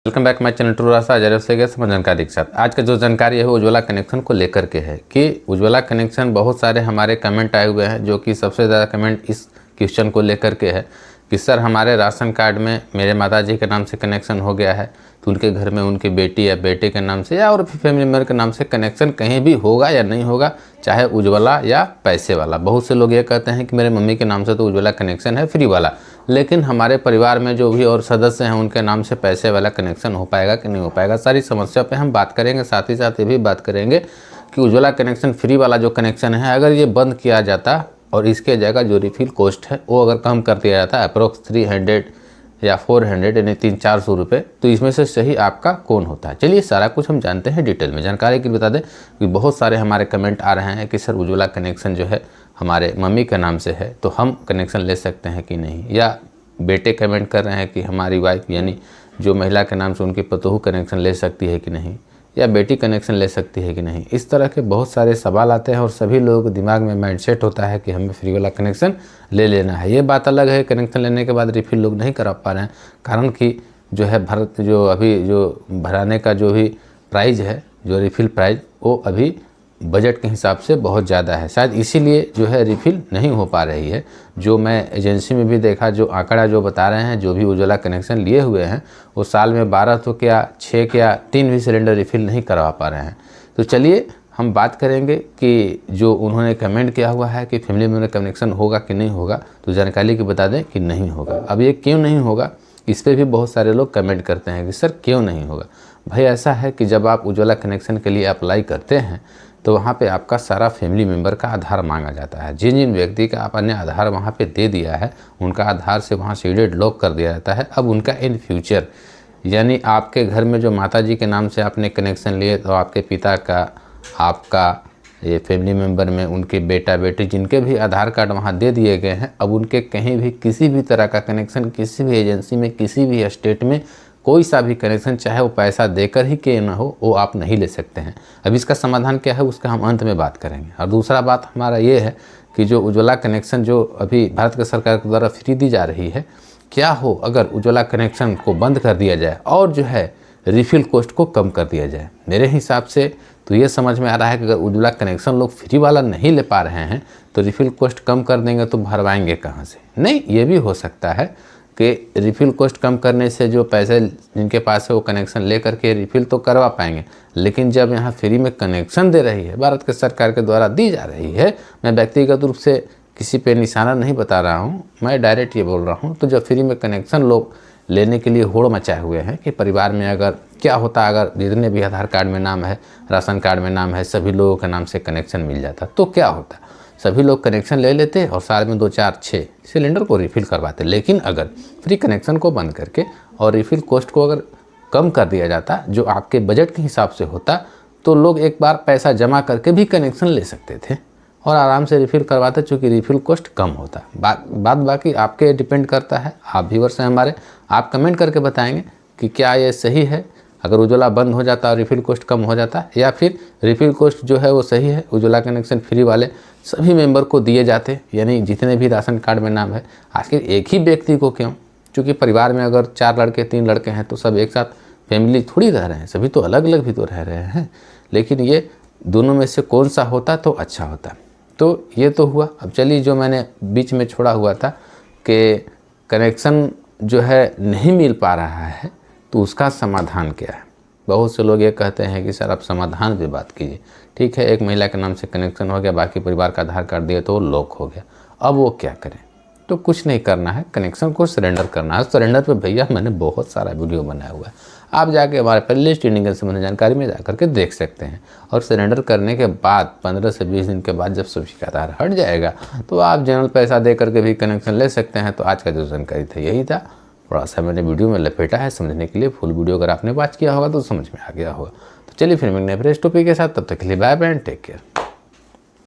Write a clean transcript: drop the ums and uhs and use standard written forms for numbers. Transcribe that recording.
Welcome back my channel to रास्ता जानकारी के साथ। आज का जो जानकारी है वो उज्ज्वला कनेक्शन को लेकर के है कि उज्ज्वला कनेक्शन बहुत सारे हमारे कमेंट आए हुए हैं, जो कि सबसे ज़्यादा कमेंट इस क्वेश्चन को लेकर के है कि सर हमारे राशन कार्ड में मेरे माताजी के नाम से कनेक्शन हो गया है, तो उनके घर में उनकी बेटी या बेटे के नाम से या और फैमिली मेम्बर के नाम से कनेक्शन कहीं भी होगा या नहीं होगा, चाहे उज्ज्वला या पैसे वाला। बहुत से लोग ये कहते हैं कि मेरे मम्मी के नाम से तो उज्ज्वला कनेक्शन है फ्री वाला, लेकिन हमारे परिवार में जो भी और सदस्य हैं उनके नाम से पैसे वाला कनेक्शन हो पाएगा कि नहीं हो पाएगा। सारी समस्या पे हम बात करेंगे। साथ ही साथ ये भी बात करेंगे कि उज्ज्वला कनेक्शन फ्री वाला जो कनेक्शन है, अगर ये बंद किया जाता और इसके जगह जो रिफिल कॉस्ट है वो अगर कम कर दिया जाता अप्रोक्स 300 या 400 यानी 300-400 रुपये, तो इसमें से सही आपका कौन होता है। चलिए सारा कुछ हम जानते हैं डिटेल में। जानकारी के लिए बता दें कि बहुत सारे हमारे कमेंट आ रहे हैं कि सर उज्ज्वला कनेक्शन जो है हमारे मम्मी के नाम से है तो हम कनेक्शन ले सकते हैं कि नहीं, या बेटे कमेंट कर रहे हैं कि हमारी वाइफ यानी जो महिला के नाम से उनकी पतोहू कनेक्शन ले सकती है कि नहीं, या बेटी कनेक्शन ले सकती है कि नहीं। इस तरह के बहुत सारे सवाल आते हैं और सभी लोगों के दिमाग में माइंडसेट होता है कि हमें फ्री वाला कनेक्शन ले लेना है। ये बात अलग है, कनेक्शन लेने के बाद रिफिल लोग नहीं करा पा रहे हैं, कारण कि जो है भारत जो अभी जो भराने का जो भी प्राइस है, जो रिफिल प्राइस, वो अभी बजट के हिसाब से बहुत ज़्यादा है। शायद इसीलिए जो है रिफिल नहीं हो पा रही है। जो मैं एजेंसी में भी देखा, जो आंकड़ा जो बता रहे हैं, जो भी उज्ज्वला कनेक्शन लिए हुए हैं वो साल में 12 तो क्या 6 क्या 3 भी सिलेंडर रिफिल नहीं करवा पा रहे हैं। तो चलिए हम बात करेंगे कि जो उन्होंने कमेंट किया हुआ है कि फैमिली में कनेक्शन होगा कि नहीं होगा, तो जानकारी की बता दें कि नहीं होगा। अब ये क्यों नहीं होगा, इस पर भी बहुत सारे लोग कमेंट करते हैं कि सर क्यों नहीं होगा। भाई ऐसा है कि जब आप उज्ज्वला कनेक्शन के लिए अप्लाई करते हैं तो वहाँ पे आपका सारा फैमिली मेम्बर का आधार मांगा जाता है। जिन जिन व्यक्ति का आपने आधार वहाँ पे दे दिया है उनका आधार से वहाँ सीडेड लॉक कर दिया जाता है। अब उनका इन फ्यूचर यानी आपके घर में जो माताजी के नाम से आपने कनेक्शन लिए, तो आपके पिता का, आपका ये फैमिली मेम्बर में उनके बेटा बेटी जिनके भी आधार कार्ड वहाँ दे दिए गए हैं, अब उनके कहीं भी किसी भी तरह का कनेक्शन किसी भी एजेंसी में किसी भी स्टेट में कोई सा भी कनेक्शन, चाहे वो पैसा देकर ही क्यों ना हो, वो आप नहीं ले सकते हैं। अब इसका समाधान क्या है उसका हम अंत में बात करेंगे। और दूसरा बात हमारा ये है कि जो उज्ज्वला कनेक्शन जो अभी भारत की सरकार के द्वारा फ्री दी जा रही है, क्या हो अगर उज्ज्वला कनेक्शन को बंद कर दिया जाए और जो है रिफिल कॉस्ट को कम कर दिया जाए। मेरे हिसाब से तो ये समझ में आ रहा है कि अगर उज्ज्वला कनेक्शन लोग फ्री वाला नहीं ले पा रहे हैं तो रिफिल कॉस्ट कम कर देंगे तो भरवाएंगे कहाँ से। नहीं, ये भी हो सकता है कि रिफिल कॉस्ट कम करने से जो पैसे जिनके पास है वो कनेक्शन ले करके रिफिल तो करवा पाएंगे, लेकिन जब यहाँ फ्री में कनेक्शन दे रही है, भारत के सरकार के द्वारा दी जा रही है, मैं व्यक्तिगत रूप से किसी पे निशाना नहीं बता रहा हूँ, मैं डायरेक्ट ये बोल रहा हूँ, तो जब फ्री में कनेक्शन लोग लेने के लिए होड़ मचाए हुए हैं कि परिवार में अगर क्या होता अगर जितने भी आधार कार्ड में नाम है, राशन कार्ड में नाम है, सभी लोगों के नाम से कनेक्शन मिल जाता तो क्या होता। सभी लोग कनेक्शन ले लेते और साल में 2, 4, 6 सिलेंडर को रिफ़िल करवाते। लेकिन अगर फ्री कनेक्शन को बंद करके और रिफ़िल कॉस्ट को अगर कम कर दिया जाता, जो आपके बजट के हिसाब से होता, तो लोग एक बार पैसा जमा करके भी कनेक्शन ले सकते थे और आराम से रिफ़िल करवाते, चूँकि रिफ़िल कॉस्ट कम होता। बात बाकी आपके डिपेंड करता है। आप व्यूअर्स हैं हमारे, आप कमेंट करके बताएंगे कि क्या ये सही है अगर उज्ज्वला बंद हो जाता और रिफिल कॉस्ट कम हो जाता, या फिर रिफिल कॉस्ट जो है वो सही है, उज्ज्वला कनेक्शन फ्री वाले सभी मेंबर को दिए जाते, यानी जितने भी राशन कार्ड में नाम है। आखिर एक ही व्यक्ति को क्यों, क्योंकि परिवार में अगर 4 लड़के 3 लड़के हैं तो सब एक साथ फैमिली थोड़ी रह रहे हैं, सभी तो अलग अलग भी तो रह रहे हैं। लेकिन ये दोनों में से कौन सा होता तो अच्छा होता। तो ये तो हुआ। अब चलिए जो मैंने बीच में छोड़ा हुआ था कि कनेक्शन जो है नहीं मिल पा रहा है तो उसका समाधान क्या है। बहुत से लोग ये कहते हैं कि सर आप समाधान की बात कीजिए। ठीक है, एक महिला के नाम से कनेक्शन हो गया, बाकी परिवार का आधार कार्ड दिए तो वो लॉक हो गया, अब वो क्या करें। तो कुछ नहीं करना है, कनेक्शन को सरेंडर करना है। सरेंडर पे भैया मैंने बहुत सारा वीडियो बनाया हुआ है, आप जाके हमारे प्लेलिस्ट इंडियन से संबंधित जानकारी में जाकर के देख सकते हैं। और सरेंडर करने के बाद 15 से 20 दिन के बाद जब सभी का आधार हट जाएगा तो आप जनरल पैसा दे करके भी कनेक्शन ले सकते हैं। तो आज का जो जानकारी था यही था, थोड़ा सा मैंने वीडियो में लपेटा है समझने के लिए। फुल वीडियो अगर आपने वॉच किया होगा तो समझ में आ गया होगा। तो चलिए फिर मिलने फ्रेश टॉपिक के साथ, तब तक के लिए bye bye and take care.